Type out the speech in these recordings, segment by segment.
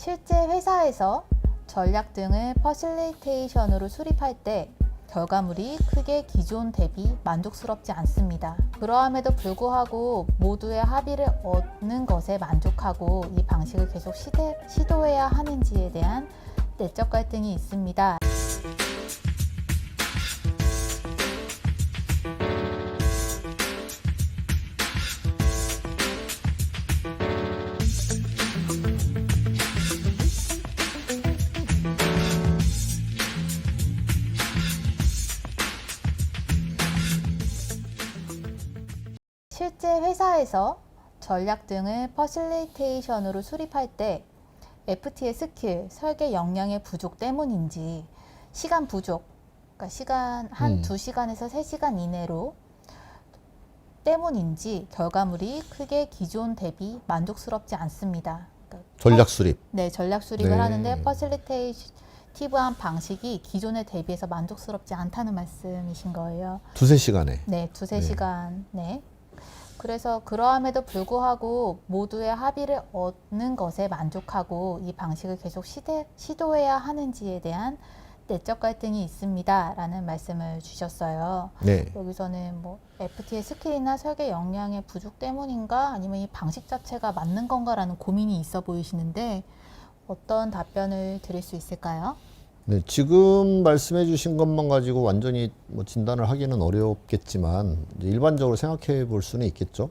실제 회사에서 전략 등을 퍼실리테이션으로 수립할 때 결과물이 크게 기존 대비 만족스럽지 않습니다. 그러함에도 불구하고 모두의 합의를 얻는 것에 만족하고 이 방식을 계속 시도해야 하는지에 대한 내적 갈등이 있습니다. 실제 회사에서 전략 등을 퍼실리테이션으로 수립할 때 FT의 스킬, 설계 역량의 부족 때문인지 시간 부족, 그러니까 시간 한 2시간에서 3시간 이내로 때문인지 결과물이 크게 기존 대비 만족스럽지 않습니다. 그러니까 전략 수립. 네, 전략 수립을 네. 하는데 퍼실리테이티브한 방식이 기존에 대비해서 만족스럽지 않다는 말씀이신 거예요. 2~3시간에. 네, 2~3시간. 네. 그래서 그러함에도 불구하고 모두의 합의를 얻는 것에 만족하고 이 방식을 계속 시도해야 하는지에 대한 내적 갈등이 있습니다. 라는 말씀을 주셨어요. 네. 여기서는 뭐 FT의 스킬이나 설계 역량의 부족 때문인가 아니면 이 방식 자체가 맞는 건가라는 고민이 있어 보이시는데 어떤 답변을 드릴 수 있을까요? 네, 지금 말씀해 주신 것만 가지고 완전히 뭐 진단을 하기는 어렵겠지만 이제 일반적으로 생각해 볼 수는 있겠죠.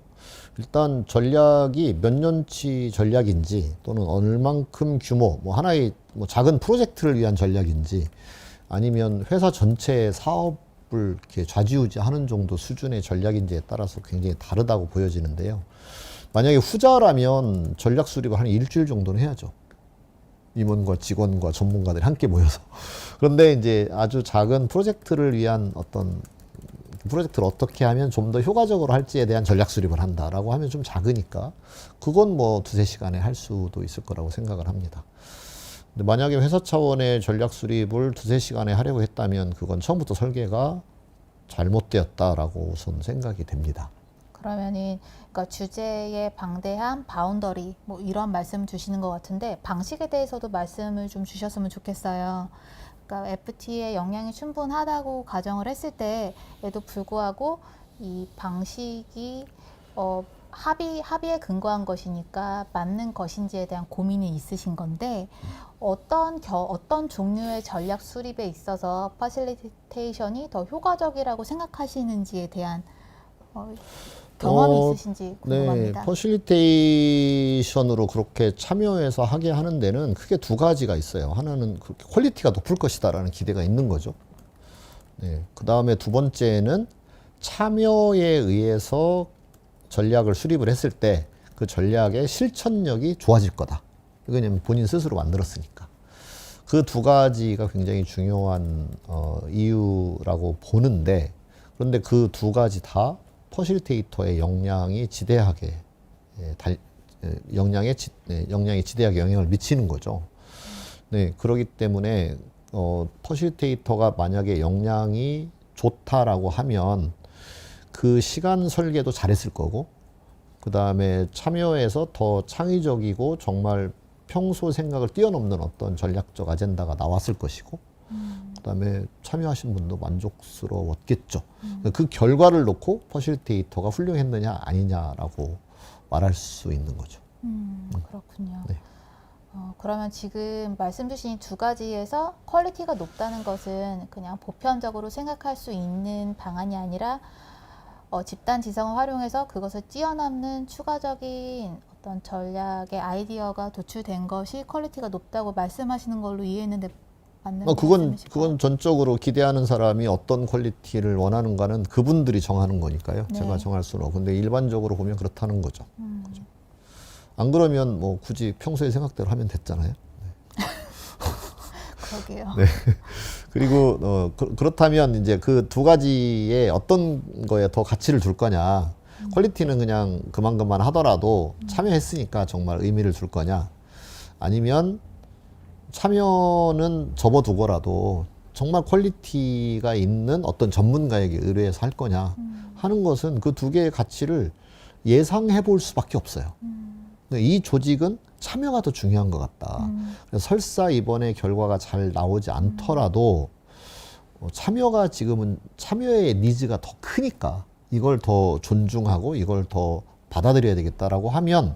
일단 전략이 몇 년치 전략인지 또는 얼만큼 규모, 뭐 하나의 뭐 작은 프로젝트를 위한 전략인지 아니면 회사 전체의 사업을 이렇게 좌지우지하는 정도 수준의 전략인지에 따라서 굉장히 다르다고 보여지는데요. 만약에 후자라면 전략 수립을 한 일주일 정도는 해야죠. 임원과 직원과 전문가들이 함께 모여서. 그런데 이제 아주 작은 프로젝트를 위한 어떤 프로젝트를 어떻게 하면 좀 더 효과적으로 할지에 대한 전략 수립을 한다라고 하면 좀 작으니까 그건 뭐 2~3시간에 할 수도 있을 거라고 생각을 합니다. 근데 만약에 회사 차원의 전략 수립을 2~3시간에 하려고 했다면 그건 처음부터 설계가 잘못되었다라고 우선 생각이 됩니다. 그러면은 그러니까 주제에 방대한 바운더리 뭐 이런 말씀 주시는 것 같은데 방식에 대해서도 말씀을 좀 주셨으면 좋겠어요. 그러니까 FT의 역량이 충분하다고 가정을 했을 때에도 불구하고 이 방식이 합의에 근거한 것이니까 맞는 것인지에 대한 고민이 있으신 건데 어떤 종류의 전략 수립에 있어서 퍼실리테이션이 더 효과적이라고 생각하시는지에 대한 경험이 있으신지 궁금합니다. 네, 퍼실리테이션으로 그렇게 참여해서 하게 하는 데는 크게 두 가지가 있어요. 하나는 그렇게 퀄리티가 높을 것이다라는 기대가 있는 거죠. 네, 그 다음에 두 번째는 참여에 의해서 전략을 수립을 했을 때 그 전략의 실천력이 좋아질 거다. 왜냐면 본인 스스로 만들었으니까. 그 두 가지가 굉장히 중요한 이유라고 보는데 그런데 그 두 가지 다 퍼실리테이터의 역량이 지대하게 역량이 지대하게 영향을 미치는 거죠. 네, 그렇기 때문에 퍼실리테이터가 만약에 역량이 좋다라고 하면 그 시간 설계도 잘했을 거고, 그 다음에 참여해서 더 창의적이고 정말 평소 생각을 뛰어넘는 어떤 전략적 아젠다가 나왔을 것이고, 그다음에 참여하신 분도 만족스러웠겠죠. 그 결과를 놓고 퍼실리테이터가 훌륭했느냐 아니냐라고 말할 수 있는 거죠. 그렇군요. 네. 그러면 지금 말씀 주신 두 가지에서 퀄리티가 높다는 것은 그냥 보편적으로 생각할 수 있는 방안이 아니라 집단 지성을 활용해서 그것을 뛰어넘는 추가적인 어떤 전략의 아이디어가 도출된 것이 퀄리티가 높다고 말씀하시는 걸로 이해했는데 맞는 말씀이실까요? 그건 전적으로 기대하는 사람이 어떤 퀄리티를 원하는가는 그분들이 정하는 거니까요. 네. 제가 정할 수는 없고. 근데 일반적으로 보면 그렇다는 거죠. 그죠? 안 그러면 뭐 굳이 평소에 생각대로 하면 됐잖아요. 그러게요. 네. 그리고 그렇다면 이제 그 두 가지에 어떤 거에 더 가치를 줄 거냐. 퀄리티는 그냥 그만 하더라도 참여했으니까 정말 의미를 줄 거냐. 아니면 참여는 접어두고라도 정말 퀄리티가 있는 어떤 전문가에게 의뢰해서 할 거냐 하는 것은 그 두 개의 가치를 예상해 볼 수밖에 없어요. 이 조직은 참여가 더 중요한 것 같다. 그래서 설사 이번에 결과가 잘 나오지 않더라도 참여가 지금은 참여의 니즈가 더 크니까 이걸 더 존중하고 이걸 더 받아들여야 되겠다라고 하면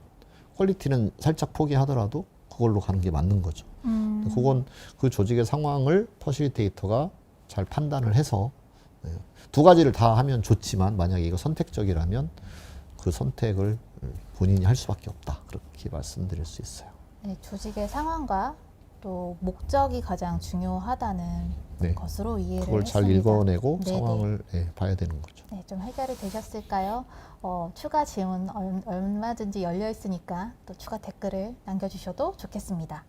퀄리티는 살짝 포기하더라도 그걸로 가는 게 맞는 거죠. 그건 그 조직의 상황을 퍼실리테이터가 잘 판단을 해서 두 가지를 다 하면 좋지만 만약에 이거 선택적이라면 그 선택을 본인이 할 수밖에 없다. 그렇게 말씀드릴 수 있어요. 네, 조직의 상황과 또 목적이 가장 중요하다는 네. 것으로 이해를 그걸 잘 했습니다. 읽어내고 네네. 상황을 봐야 되는 거죠. 네, 좀 해결이 되셨을까요? 추가 질문 얼마든지 열려 있으니까 또 추가 댓글을 남겨주셔도 좋겠습니다.